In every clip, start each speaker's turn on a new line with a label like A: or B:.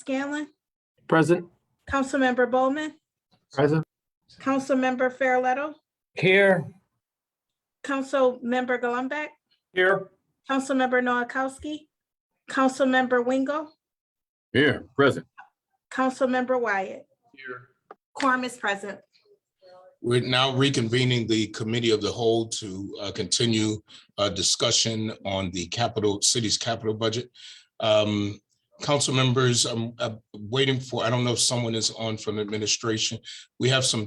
A: Scanlon,
B: Present.
A: Councilmember Bowman,
B: Present.
A: Councilmember Farrelletto,
B: Here.
A: Councilmember Gullumbeck,
B: Here.
A: Councilmember Noakowski, Councilmember Wingo,
B: Here. Present.
A: Councilmember Wyatt.
B: Here.
A: Quorum is present.
C: We're now reconvening the committee of the whole to continue discussion on the city's capital budget. Council members, I'm waiting for, I don't know if someone is on from administration. We have some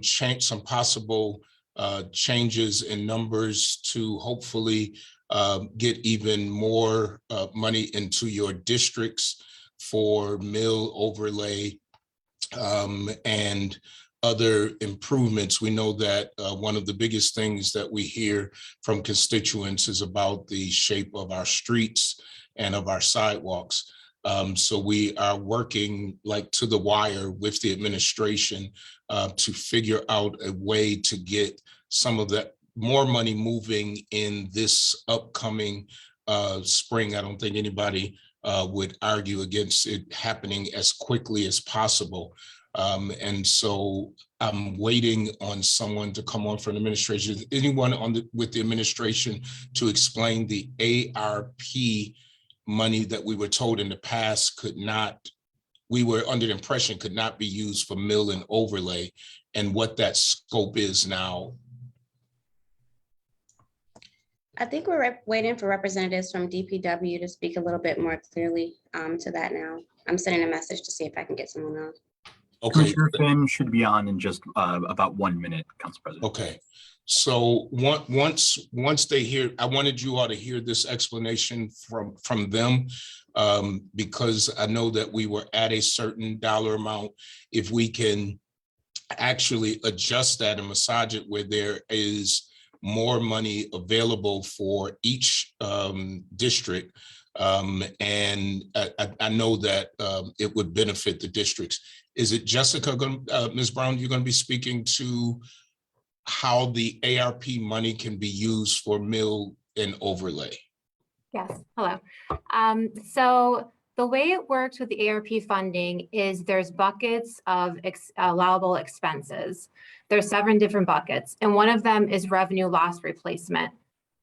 C: possible changes in numbers to hopefully get even more money into your districts for mill overlay and other improvements. We know that one of the biggest things that we hear from constituents is about the shape of our streets and of our sidewalks. So we are working like to the wire with the administration to figure out a way to get some of that more money moving in this upcoming spring. I don't think anybody would argue against it happening as quickly as possible. And so I'm waiting on someone to come on from the administration. Anyone with the administration to explain the ARP money that we were told in the past we were under the impression could not be used for mill and overlay, and what that scope is now.
D: I think we're waiting for representatives from DPW to speak a little bit more clearly to that now. I'm sending a message to see if I can get someone else.
C: Okay.
E: Commissioner Finn should be on in just about 1 minute, Council President.
C: Okay. So once they hear, I wanted you all to hear this explanation from them because I know that we were at a certain dollar amount. If we can actually adjust that and massage it where there is more money available for each district, and I know that it would benefit the districts. Is it Jessica, Ms. Brown, you're going to be speaking to how the ARP money can be used for mill and overlay?
F: Yes, hello. So the way it works with the ARP funding is there's buckets of allowable expenses. There's 7 different buckets, and one of them is revenue loss replacement.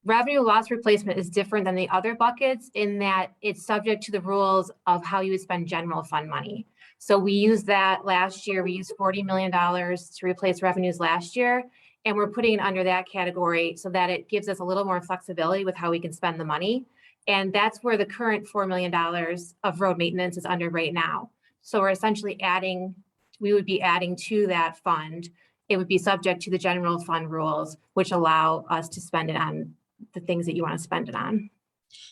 F: Revenue loss replacement is different than the other buckets in that it's subject to the rules of how you would spend general fund money. So we used that last year. We used $40 million to replace revenues last year. And we're putting it under that category so that it gives us a little more flexibility with how we can spend the money. And that's where the current $4 million of road maintenance is under right now. So we're essentially we would be adding to that fund. It would be subject to the general fund rules, which allow us to spend it on the things that you want to spend it on.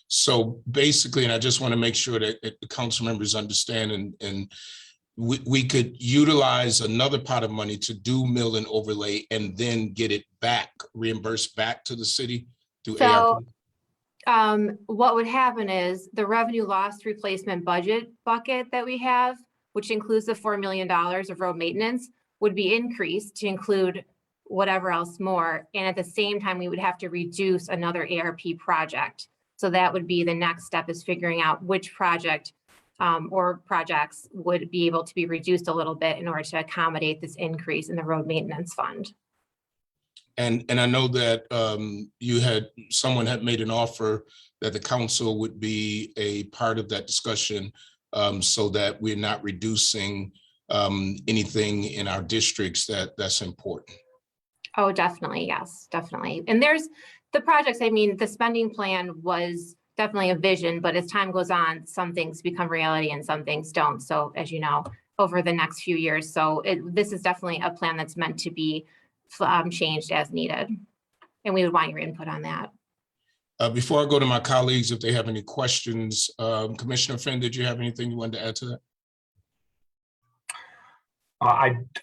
C: So basically, and I just want to make sure that the council members understand, and we could utilize another pot of money to do mill and overlay and then get it back, reimbursed back to the city through ARP?
F: What would happen is the revenue loss replacement budget bucket that we have, which includes the $4 million of road maintenance, would be increased to include whatever else more. And at the same time, we would have to reduce another ARP project. So that would be the next step, is figuring out which project or projects would be able to be reduced a little bit in order to accommodate this increase in the road maintenance fund.
C: And I know that someone had made an offer that the council would be a part of that discussion so that we're not reducing anything in our districts that's important.
F: Oh, definitely. Yes, definitely. And there's the projects, I mean, the spending plan was definitely a vision, but as time goes on, some things become reality and some things don't. So as you know, over the next few years. So this is definitely a plan that's meant to be changed as needed. And we would want your input on that.
C: Before I go to my colleagues, if they have any questions, Commissioner Finn, did you have anything you wanted to add to that?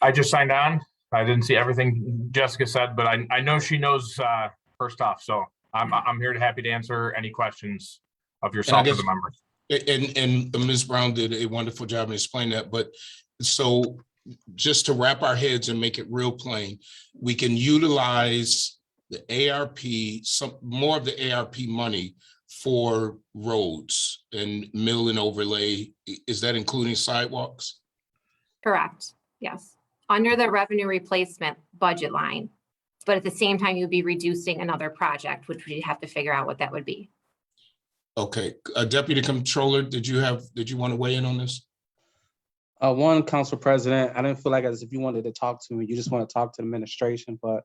G: I just signed on. I didn't see everything Jessica said, but I know she knows her stuff. So I'm here to happy to answer any questions of yourself or the members.
C: And Ms. Brown did a wonderful job in explaining that. But so just to wrap our heads and make it real plain, we can utilize the ARP, some more of the ARP money for roads and mill and overlay. Is that including sidewalks?
F: Correct, yes. Under the revenue replacement budget line. But at the same time, you'd be reducing another project, which we'd have to figure out what that would be.
C: Okay, Deputy Controller, did you want to weigh in on this?
H: One, Council President, I didn't feel like as if you wanted to talk to me, you just want to talk to the administration, but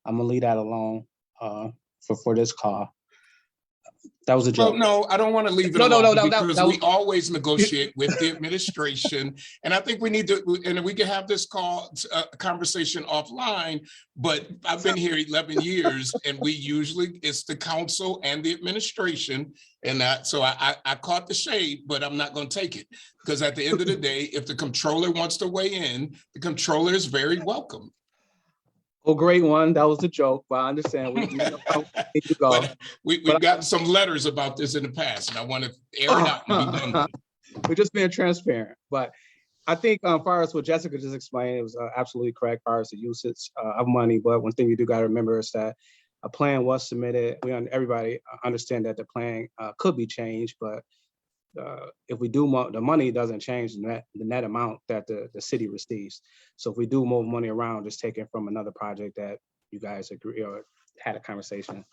H: I'm gonna leave that alone for this call. That was a
C: Well,
H: joke.
C: no, I don't want to leave it
H: No,
C: alone
H: that
C: because we
H: was-
C: always negotiate with the administration. And I think we need to, and we can have this conversation offline, but I've been here 11 years and we usually, it's the council and the administration. And so I caught the shade, but I'm not going to take it. Because at the end of the day, if the controller wants to weigh in, the controller is very welcome.
H: Well, great one. That was a joke, but I understand. We need to go.
C: But we've gotten some letters about this in the past and I want to air it out and be done with it.
H: We're just being transparent, but I think far as what Jessica just explained, it was absolutely correct far as the usage of money. But one thing you do got to remember is that a plan was submitted. Everybody understand that the plan could be changed, but if we do the money doesn't change the net amount that the city receives. So if we do move money around, just taking from another project that you guys agree or had a conversation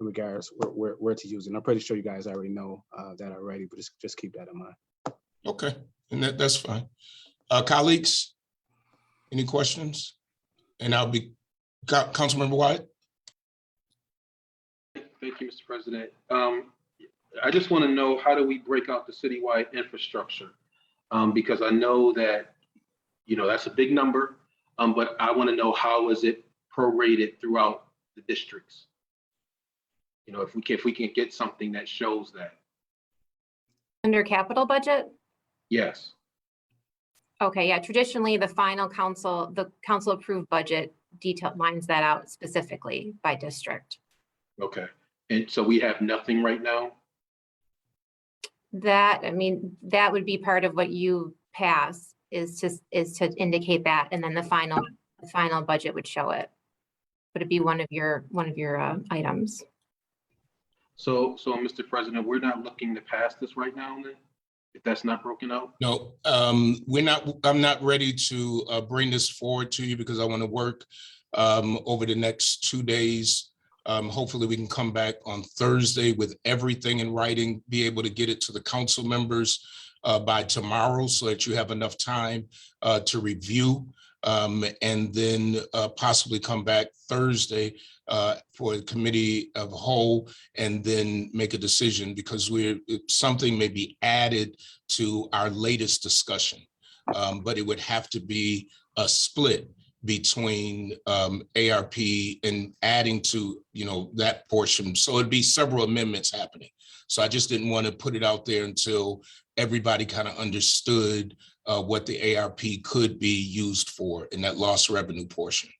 H: in regards where to use it. And I'm pretty sure you guys already know that already, but just keep that in mind.
C: Okay, and that's fine. Colleagues, any questions? And I'll be, Councilmember Wyatt.
I: Thank you, Mr. President. I just want to know, how do we break out the citywide infrastructure? Because I know that, that's a big number, but I want to know, how is it prorated throughout the districts? If we can get something that shows that.
F: Under capital budget?
I: Yes.
F: Okay, yeah, traditionally, the council approved budget detail lines that out specifically by district.
I: Okay. And so we have nothing right now?
F: That would be part of what you pass is to indicate that, and then the final budget would show it. Would it be one of your items?
I: So, Mr. President, we're not looking to pass this right now then, if that's not broken out?
C: No, I'm not ready to bring this forward to you because I want to work over the next 2 days. Hopefully we can come back on Thursday with everything in writing, be able to get it to the council members by tomorrow so that you have enough time to review, and then possibly come back Thursday for the committee of the whole and then make a decision, because something may be added to our latest discussion, but it would have to be a split between ARP and adding to, that portion. So it'd be several amendments happening. So I just didn't want to put it out there until everybody kind of understood what the ARP could be used for in that lost revenue portion.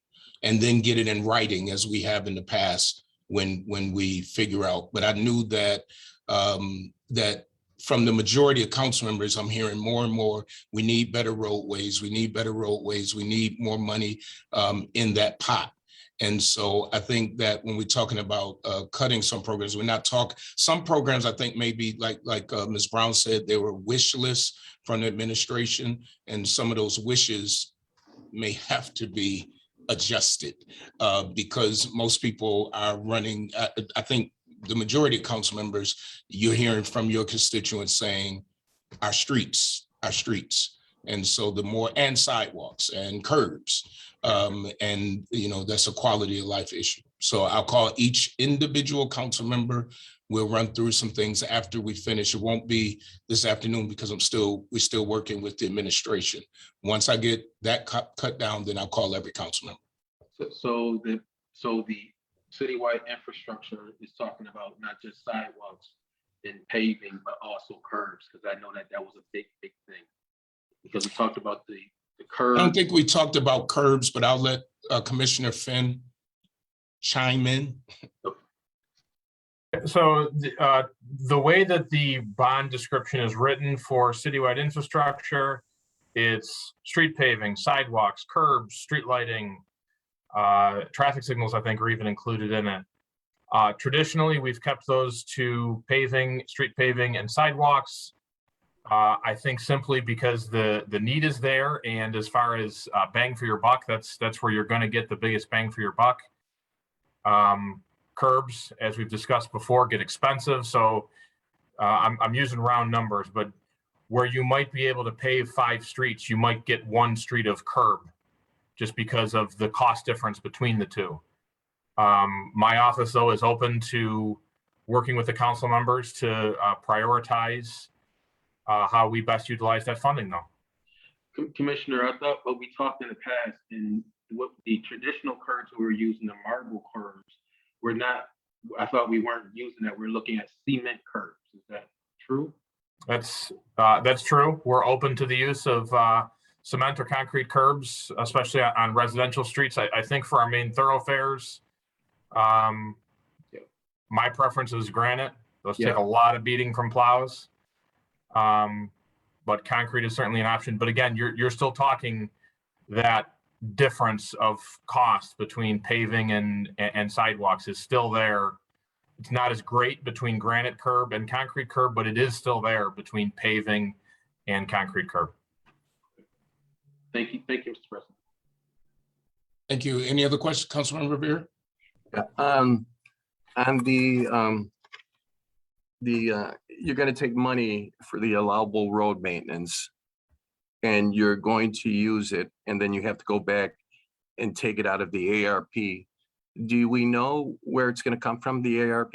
C: And then get it in writing as we have in the past when we figure out. But I knew that that from the majority of council members, I'm hearing more and more, we need better roadways, we need better roadways, we need more money in that pot. And so I think that when we're talking about cutting some programs, we're not talking, some programs I think maybe like Ms. Brown said, they were wish lists from the administration, and some of those wishes may have to be adjusted because most people are running, I think the majority of council members, you're hearing from your constituents saying our streets. And so the more, and sidewalks and curbs, and that's a quality of life issue. So I'll call each individual council member. We'll run through some things after we finish. It won't be this afternoon because we're still working with the administration. Once I get that cut down, then I'll call every council member.
I: So the citywide infrastructure is talking about not just sidewalks and paving, but also curbs, because I know that was a big thing. Because we talked about the curbs.
C: I don't think we talked about curbs, but I'll let Commissioner Finn chime in.
G: So the way that the bond description is written for citywide infrastructure, it's street paving, sidewalks, curbs, street lighting, traffic signals, I think, are even included in it. Traditionally, we've kept those to paving, street paving and sidewalks. I think simply because the need is there, and as far as bang for your buck, that's where you're going to get the biggest bang for your buck. Curbs, as we've discussed before, get expensive. So I'm using round numbers, but where you might be able to pave 5 streets, you might get 1 street of curb just because of the cost difference between the two. My office, though, is open to working with the council members to prioritize how we best utilize that funding, though.
I: Commissioner, I thought what we talked in the past and what the traditional curbs we were using, the marble curbs, we're not, I thought we weren't using that. We're looking at cement curbs. Is that true?
G: That's true. We're open to the use of cement or concrete curbs, especially on residential streets. I think for our main thoroughfares, my preference is granite. Those take a lot of beating from plows. But concrete is certainly an option. But again, you're still talking that difference of cost between paving and sidewalks is still there. It's not as great between granite curb and concrete curb, but it is still there between paving and concrete curb.
I: Thank you, Mr. President.
C: Thank you. Any other questions, Councilmember Beer?
J: On you're going to take money for the allowable road maintenance and you're going to use it, and then you have to go back and take it out of the ARP. Do we know where it's going to come from, the ARP?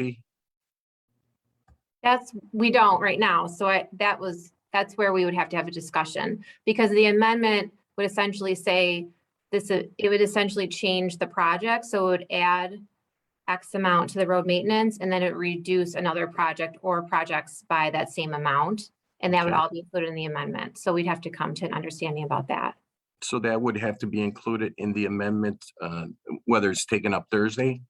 F: We don't right now. So that's where we would have to have a discussion, because the amendment would essentially say it would essentially change the project. So it would add X amount to the road maintenance, and then it reduce another project or projects by that same amount. And that would all be included in the amendment. So we'd have to come to an understanding about that.
J: So that would have to be included in the amendment, whether it's taken up Thursday?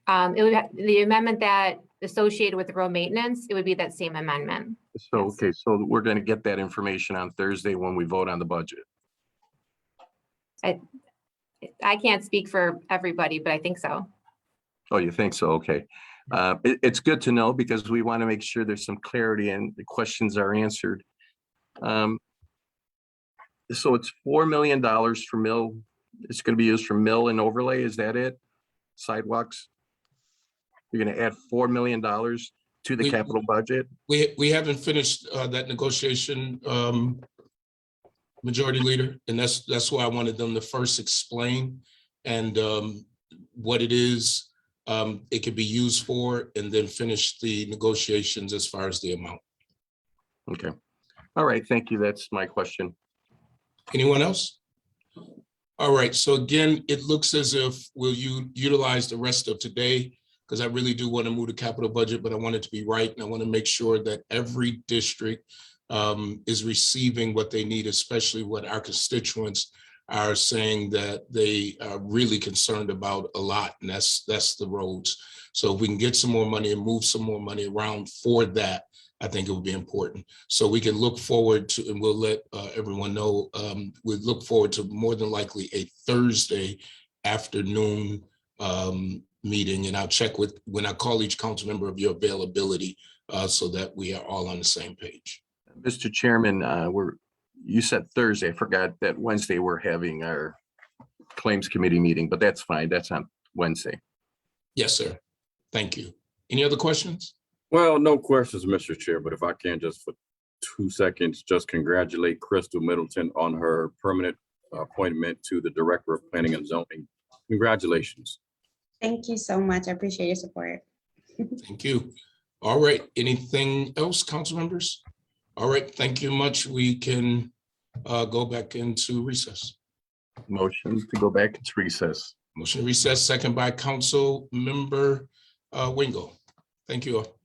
F: It would have the amendment that associated with the road maintenance, it would be that same amendment.
J: So,
F: Yes.
J: okay, so we're going to get that information on Thursday when we vote on the budget.
F: I can't speak for everybody, but I think so.
J: Oh, you think so? Okay. It's good to know because we want to make sure there's some clarity and the questions are answered. So it's $4 million for mill. It's going to be used for mill and overlay. Is that it? Sidewalks? You're going to add $4 million to the capital budget?
C: We haven't finished that negotiation, Majority Leader, and that's why I wanted them to first explain and what it is it could be used for, and then finish the negotiations as far as the amount.
J: Okay. All right. Thank you. That's my question.
C: Anyone else? All right. So again, it looks as if we'll utilize the rest of today, because I really do want to move the capital budget, but I want it to be right. And I want to make sure that every district is receiving what they need, especially what our constituents are saying that they are really concerned about a lot, and that's the roads. So if we can get some more money and move some more money around for that, I think it would be important. So we can look forward to, and we'll let everyone know, we look forward to more than likely a Thursday afternoon meeting, and I'll check when I call each council member of your availability so that we are all on the same page.
J: Mr. Chairman, you said Thursday. I forgot that Wednesday we're having our claims committee meeting, but that's fine. That's on Wednesday.
C: Yes, sir. Thank you. Any other questions?
K: Well, no questions, Mr. Chair, but if I can just for 2 seconds, just congratulate Crystal Middleton on her permanent appointment to the Director of Planning and Zoning. Congratulations.
D: Thank you so much. I appreciate your support.
C: Thank you. All right. Anything else, council members? All right. Thank you much. We can go back into recess.
J: Motion to go back into recess.
C: Motion to recess, second by Council Member Wingo. Thank you all.